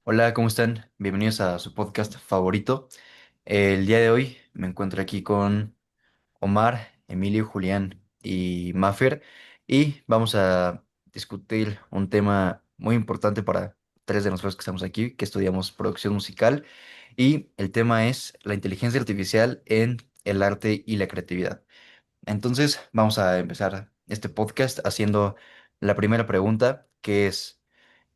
Hola, ¿cómo están? Bienvenidos a su podcast favorito. El día de hoy me encuentro aquí con Omar, Emilio, Julián y Mafer y vamos a discutir un tema muy importante para tres de nosotros que estamos aquí, que estudiamos producción musical, y el tema es la inteligencia artificial en el arte y la creatividad. Entonces, vamos a empezar este podcast haciendo la primera pregunta, que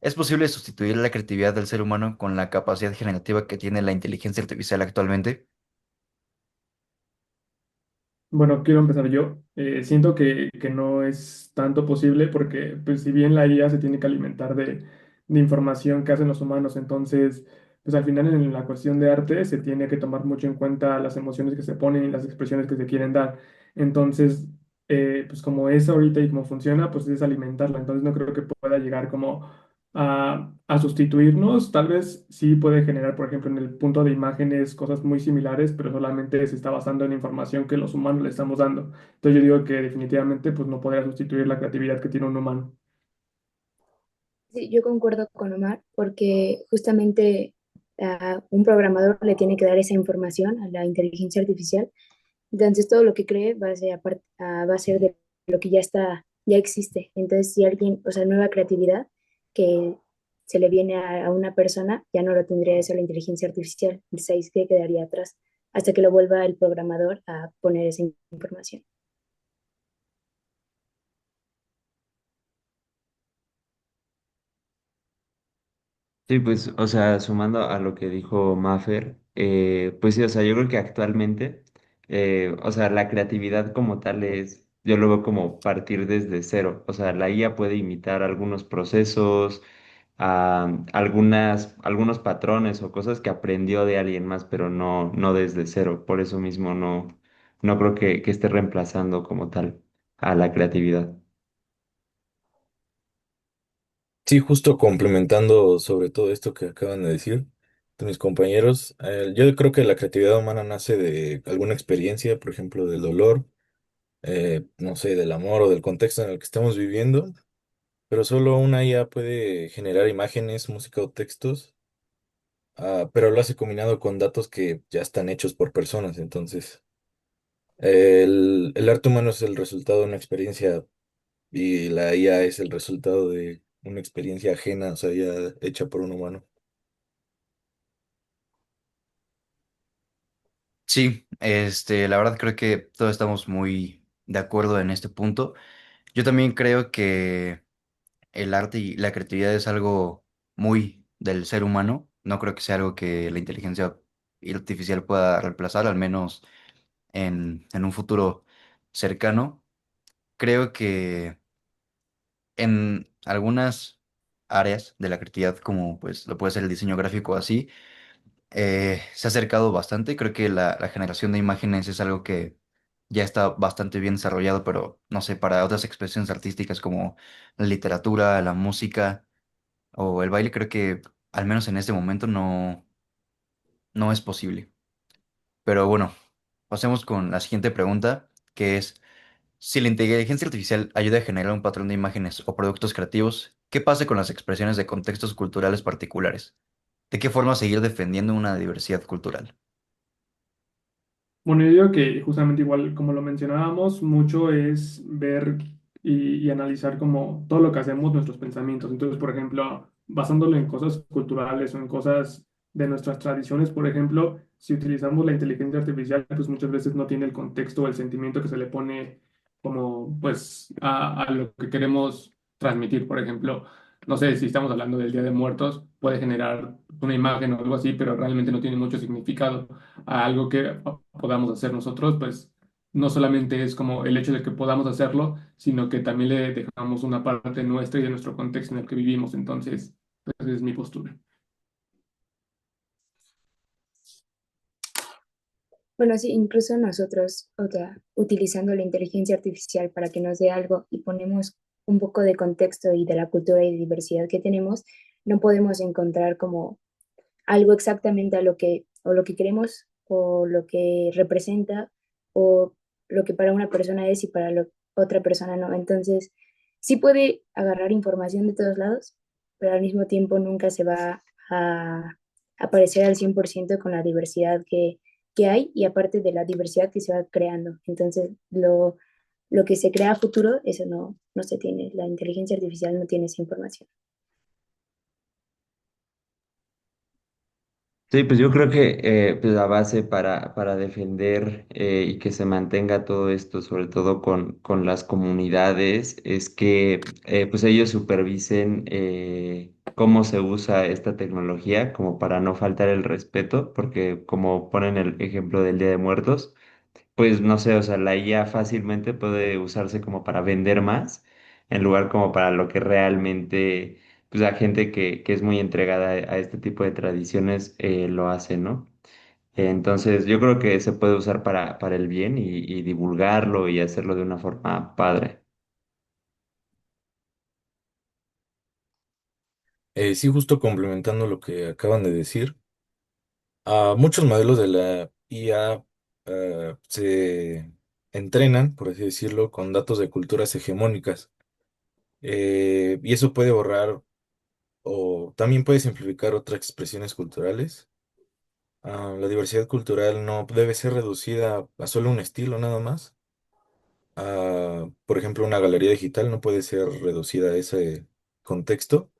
¿es posible sustituir la creatividad del ser humano con la capacidad generativa que tiene la inteligencia artificial actualmente? Bueno, quiero empezar yo. Siento que no es tanto posible porque, pues, si bien la IA se tiene que alimentar de información que hacen los humanos, entonces, pues al final en la cuestión de arte se tiene que tomar mucho en cuenta las emociones que se ponen y las expresiones que se quieren dar. Entonces, pues como es ahorita y como funciona, pues es alimentarla. Entonces no creo que pueda llegar como a sustituirnos. Tal vez sí puede generar, por ejemplo, en el punto de imágenes cosas muy similares, pero solamente se está basando en información que los humanos le estamos dando. Entonces yo digo que definitivamente pues no podrá sustituir la creatividad que tiene un humano. Sí, yo concuerdo con Omar porque justamente un programador le tiene que dar esa información a la inteligencia artificial. Entonces todo lo que cree va a ser, va a ser de lo que ya está, ya existe. Entonces si alguien, o sea, nueva creatividad que se le viene a una persona, ya no lo tendría eso la inteligencia artificial. Entonces ahí sí que quedaría atrás hasta que lo vuelva el programador a poner esa información. Sí, pues, o sea, sumando a lo que dijo Maffer, pues sí, o sea, yo creo que actualmente, o sea, la creatividad como tal es, yo lo veo como partir desde cero, o sea, la IA puede imitar algunos procesos, algunos patrones o cosas que aprendió de alguien más, pero no desde cero, por eso mismo no creo que esté reemplazando como tal a la creatividad. Sí, justo complementando sobre todo esto que acaban de decir de mis compañeros, yo creo que la creatividad humana nace de alguna experiencia, por ejemplo, del dolor, no sé, del amor o del contexto en el que estamos viviendo, pero solo una IA puede generar imágenes, música o textos, pero lo hace combinado con datos que ya están hechos por personas. Entonces, el arte humano es el resultado de una experiencia y la IA es el resultado de una experiencia ajena, o sea, ya hecha por un humano. Sí, la verdad creo que todos estamos muy de acuerdo en este punto. Yo también creo que el arte y la creatividad es algo muy del ser humano. No creo que sea algo que la inteligencia artificial pueda reemplazar, al menos en un futuro cercano. Creo que en algunas áreas de la creatividad, como pues lo puede ser el diseño gráfico así, se ha acercado bastante. Creo que la generación de imágenes es algo que ya está bastante bien desarrollado, pero no sé, para otras expresiones artísticas como la literatura, la música o el baile, creo que al menos en este momento no es posible. Pero bueno, pasemos con la siguiente pregunta, que es, si la inteligencia artificial ayuda a generar un patrón de imágenes o productos creativos, ¿qué pasa con las expresiones de contextos culturales particulares? ¿De qué forma seguir defendiendo una diversidad cultural? Bueno, yo digo que justamente igual como lo mencionábamos, mucho es ver y analizar como todo lo que hacemos, nuestros pensamientos. Entonces, por ejemplo, basándolo en cosas culturales o en cosas de nuestras tradiciones, por ejemplo, si utilizamos la inteligencia artificial, pues muchas veces no tiene el contexto o el sentimiento que se le pone como pues a lo que queremos transmitir. Por ejemplo, no sé si estamos hablando del Día de Muertos, puede generar una imagen o algo así, pero realmente no tiene mucho significado a algo que podamos hacer nosotros, pues no solamente es como el hecho de que podamos hacerlo, sino que también le dejamos una parte nuestra y de nuestro contexto en el que vivimos. Entonces, pues, esa es mi postura. Bueno, sí, incluso nosotros, o sea, utilizando la inteligencia artificial para que nos dé algo y ponemos un poco de contexto y de la cultura y diversidad que tenemos, no podemos encontrar como algo exactamente a lo que, o lo que queremos, o lo que representa, o lo que para una persona es y para otra persona no. Entonces, sí puede agarrar información de todos lados, pero al mismo tiempo nunca se va a aparecer al 100% con la diversidad que hay y aparte de la diversidad que se va creando. Entonces, lo que se crea a futuro, eso no se tiene, la inteligencia artificial no tiene esa información. Sí, pues yo creo que pues la base para defender y que se mantenga todo esto, sobre todo con las comunidades, es que pues ellos supervisen cómo se usa esta tecnología como para no faltar el respeto, porque como ponen el ejemplo del Día de Muertos, pues no sé, o sea, la IA fácilmente puede usarse como para vender más, en lugar como para lo que realmente, pues la gente que es muy entregada a este tipo de tradiciones lo hace, ¿no? Entonces, yo creo que se puede usar para el bien y divulgarlo y hacerlo de una forma padre. Sí, justo complementando lo que acaban de decir, muchos modelos de la IA se entrenan, por así decirlo, con datos de culturas hegemónicas. Y eso puede borrar o también puede simplificar otras expresiones culturales. La diversidad cultural no debe ser reducida a solo un estilo nada más. Por ejemplo, una galería digital no puede ser reducida a ese contexto,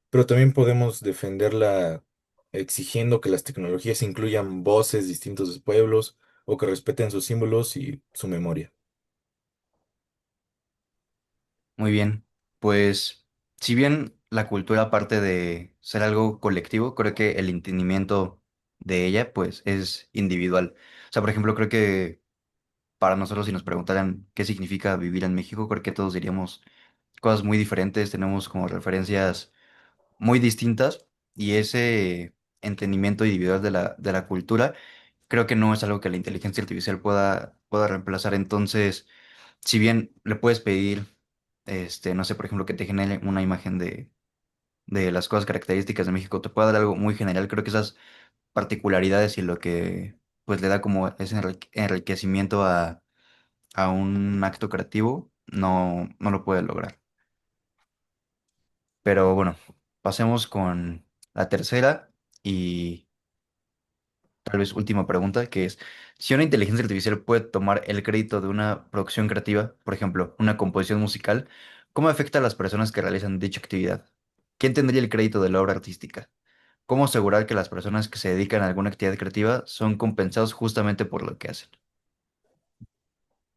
pero también podemos defenderla exigiendo que las tecnologías incluyan voces distintos de pueblos o que respeten sus símbolos y su memoria. Muy bien, pues si bien la cultura parte de ser algo colectivo, creo que el entendimiento de ella pues es individual. O sea, por ejemplo, creo que para nosotros si nos preguntaran qué significa vivir en México, creo que todos diríamos cosas muy diferentes, tenemos como referencias muy distintas y ese entendimiento individual de la cultura creo que no es algo que la inteligencia artificial pueda reemplazar. Entonces, si bien le puedes pedir, no sé, por ejemplo, que te genere una imagen de las cosas características de México, te puede dar algo muy general. Creo que esas particularidades y lo que pues le da como ese enriquecimiento a un acto creativo, no lo puede lograr. Pero bueno, pasemos con la tercera y tal vez última pregunta, que es, si una inteligencia artificial puede tomar el crédito de una producción creativa, por ejemplo, una composición musical, ¿cómo afecta a las personas que realizan dicha actividad? ¿Quién tendría el crédito de la obra artística? ¿Cómo asegurar que las personas que se dedican a alguna actividad creativa son compensados justamente por lo que hacen?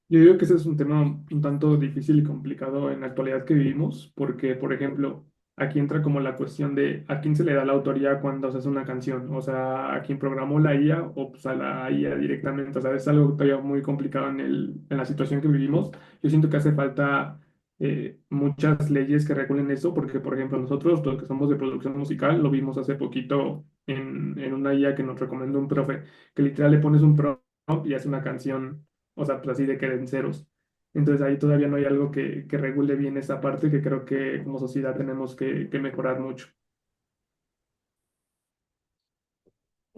Yo digo que ese es un tema un tanto difícil y complicado en la actualidad que vivimos, porque, por ejemplo, aquí entra como la cuestión de a quién se le da la autoría cuando se hace una canción, o sea, a quién programó la IA o pues a la IA directamente, o sea, es algo todavía muy complicado en la situación que vivimos. Yo siento que hace falta muchas leyes que regulen eso, porque, por ejemplo, nosotros, los que somos de producción musical, lo vimos hace poquito en una IA que nos recomendó un profe, que literal le pones un prompt y hace una canción, o sea, pues así de que en ceros. Entonces ahí todavía no hay algo que regule bien esa parte que creo que como sociedad tenemos que mejorar mucho.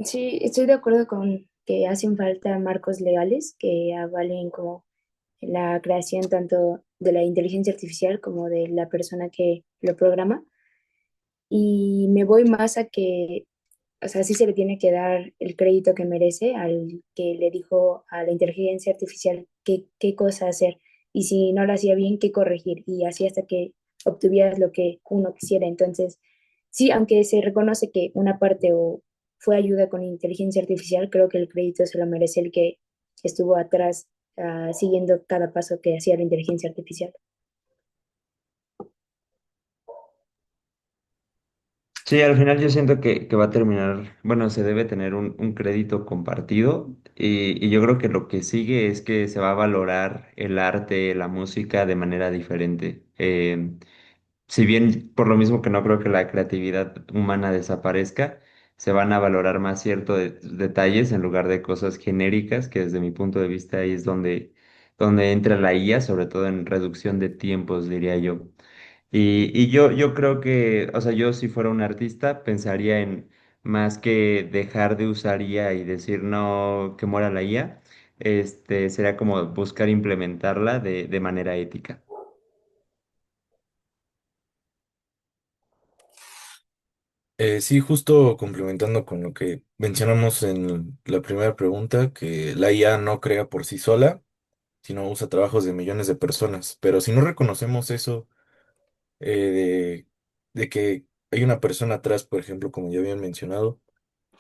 Sí, estoy de acuerdo con que hacen falta marcos legales que avalen como la creación tanto de la inteligencia artificial como de la persona que lo programa. Y me voy más a que, o sea, sí se le tiene que dar el crédito que merece al que le dijo a la inteligencia artificial qué cosa hacer. Y si no lo hacía bien, qué corregir. Y así hasta que obtuvieras lo que uno quisiera. Entonces, sí, aunque se reconoce que una parte o fue ayuda con inteligencia artificial, creo que el crédito se lo merece el que estuvo atrás, siguiendo cada paso que hacía la inteligencia artificial. Sí, al final yo siento que va a terminar, bueno, se debe tener un crédito compartido y yo creo que lo que sigue es que se va a valorar el arte, la música de manera diferente. Si bien por lo mismo que no creo que la creatividad humana desaparezca, se van a valorar más ciertos detalles en lugar de cosas genéricas, que desde mi punto de vista ahí es donde entra la IA, sobre todo en reducción de tiempos, diría yo. Y yo creo que, o sea, yo si fuera un artista pensaría en más que dejar de usar IA y decir no, que muera la IA, sería como buscar implementarla de manera ética. Sí, justo complementando con lo que mencionamos en la primera pregunta, que la IA no crea por sí sola, sino usa trabajos de millones de personas. Pero si no reconocemos eso, de que hay una persona atrás, por ejemplo, como ya habían mencionado,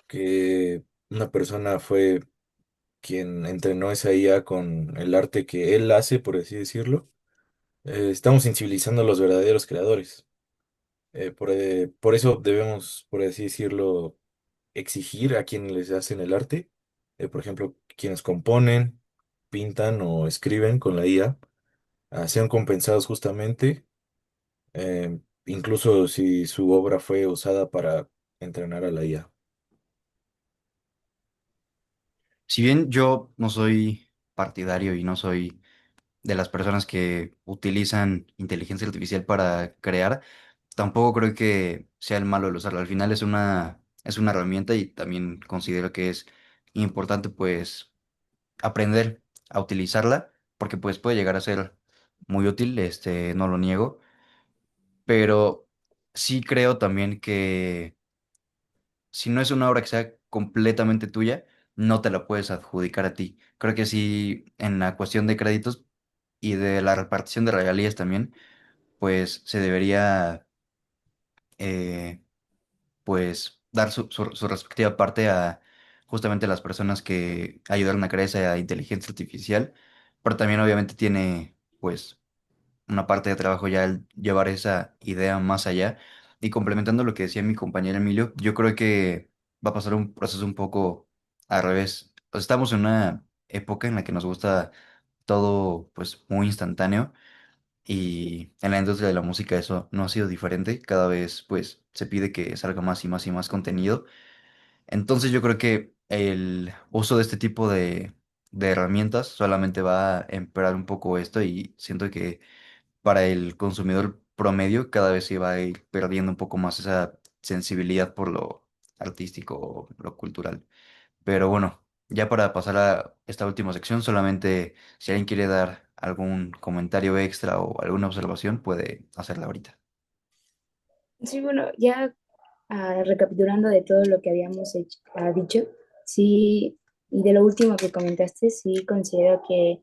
que una persona fue quien entrenó esa IA con el arte que él hace, por así decirlo, estamos incivilizando a los verdaderos creadores. Por eso debemos, por así decirlo, exigir a quienes les hacen el arte, por ejemplo, quienes componen, pintan o escriben con la IA, sean compensados justamente, incluso si su obra fue usada para entrenar a la IA. Si bien yo no soy partidario y no soy de las personas que utilizan inteligencia artificial para crear, tampoco creo que sea el malo el usarla. Al final es una herramienta y también considero que es importante pues aprender a utilizarla porque pues puede llegar a ser muy útil, no lo niego, pero sí creo también que si no es una obra que sea completamente tuya, no te la puedes adjudicar a ti. Creo que sí, en la cuestión de créditos y de la repartición de regalías también, pues se debería, eh, pues, dar su respectiva parte a justamente las personas que ayudaron a crear esa inteligencia artificial, pero también obviamente tiene, pues, una parte de trabajo ya el llevar esa idea más allá. Y complementando lo que decía mi compañero Emilio, yo creo que va a pasar un proceso un poco al revés. O sea, estamos en una época en la que nos gusta todo pues muy instantáneo y en la industria de la música eso no ha sido diferente. Cada vez pues se pide que salga más y más y más contenido. Entonces yo creo que el uso de este tipo de herramientas solamente va a empeorar un poco esto y siento que para el consumidor promedio cada vez se va a ir perdiendo un poco más esa sensibilidad por lo artístico o lo cultural. Pero bueno, ya para pasar a esta última sección, solamente si alguien quiere dar algún comentario extra o alguna observación, puede hacerla ahorita. Sí, bueno, ya recapitulando de todo lo que habíamos dicho, sí, y de lo último que comentaste, sí considero que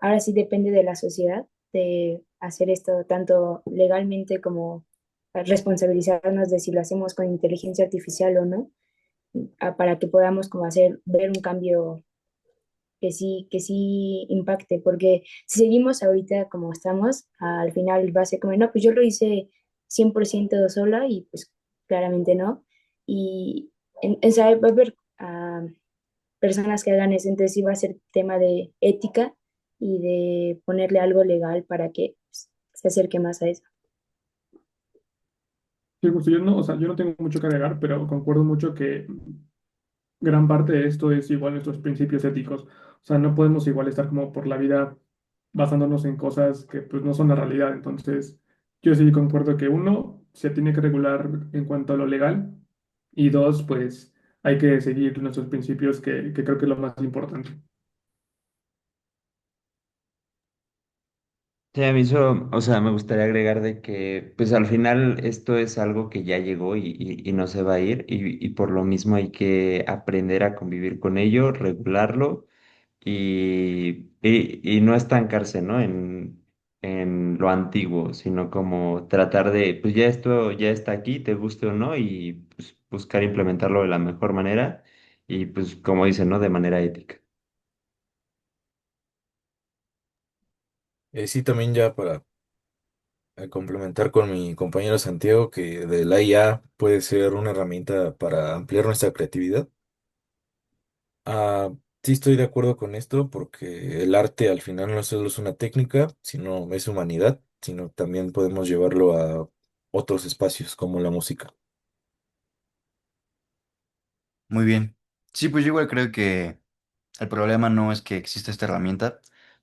ahora sí depende de la sociedad de hacer esto tanto legalmente como responsabilizarnos de si lo hacemos con inteligencia artificial o no, para que podamos como hacer, ver un cambio que sí impacte, porque si seguimos ahorita como estamos, al final va a ser como, no, pues yo lo hice 100% sola y pues claramente no. Y va a haber personas que hagan eso, entonces sí va a ser tema de ética y de ponerle algo legal para que pues, se acerque más a eso. Sí, justo yo no, o sea, yo no tengo mucho que agregar, pero concuerdo mucho que gran parte de esto es igual nuestros principios éticos. O sea, no podemos igual estar como por la vida basándonos en cosas que pues no son la realidad. Entonces, yo sí concuerdo que uno, se tiene que regular en cuanto a lo legal y dos, pues hay que seguir nuestros principios que creo que es lo más importante. Sí, a mí eso, o sea, me gustaría agregar de que, pues al final esto es algo que ya llegó y no se va a ir y por lo mismo hay que aprender a convivir con ello, regularlo y no estancarse, ¿no? En lo antiguo, sino como tratar de, pues ya esto ya está aquí, te guste o no, y pues buscar implementarlo de la mejor manera y pues como dicen, ¿no? De manera ética. Sí, también ya para complementar con mi compañero Santiago, que de la IA puede ser una herramienta para ampliar nuestra creatividad. Sí estoy de acuerdo con esto porque el arte al final no solo es una técnica, sino es humanidad, sino también podemos llevarlo a otros espacios como la música. Muy bien. Sí, pues yo igual creo que el problema no es que exista esta herramienta,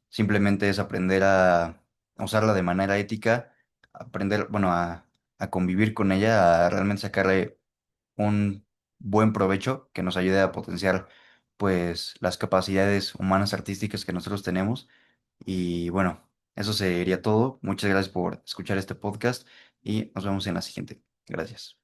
simplemente es aprender a usarla de manera ética, aprender, bueno, a convivir con ella, a realmente sacarle un buen provecho que nos ayude a potenciar pues las capacidades humanas artísticas que nosotros tenemos. Y bueno, eso sería todo. Muchas gracias por escuchar este podcast y nos vemos en la siguiente. Gracias.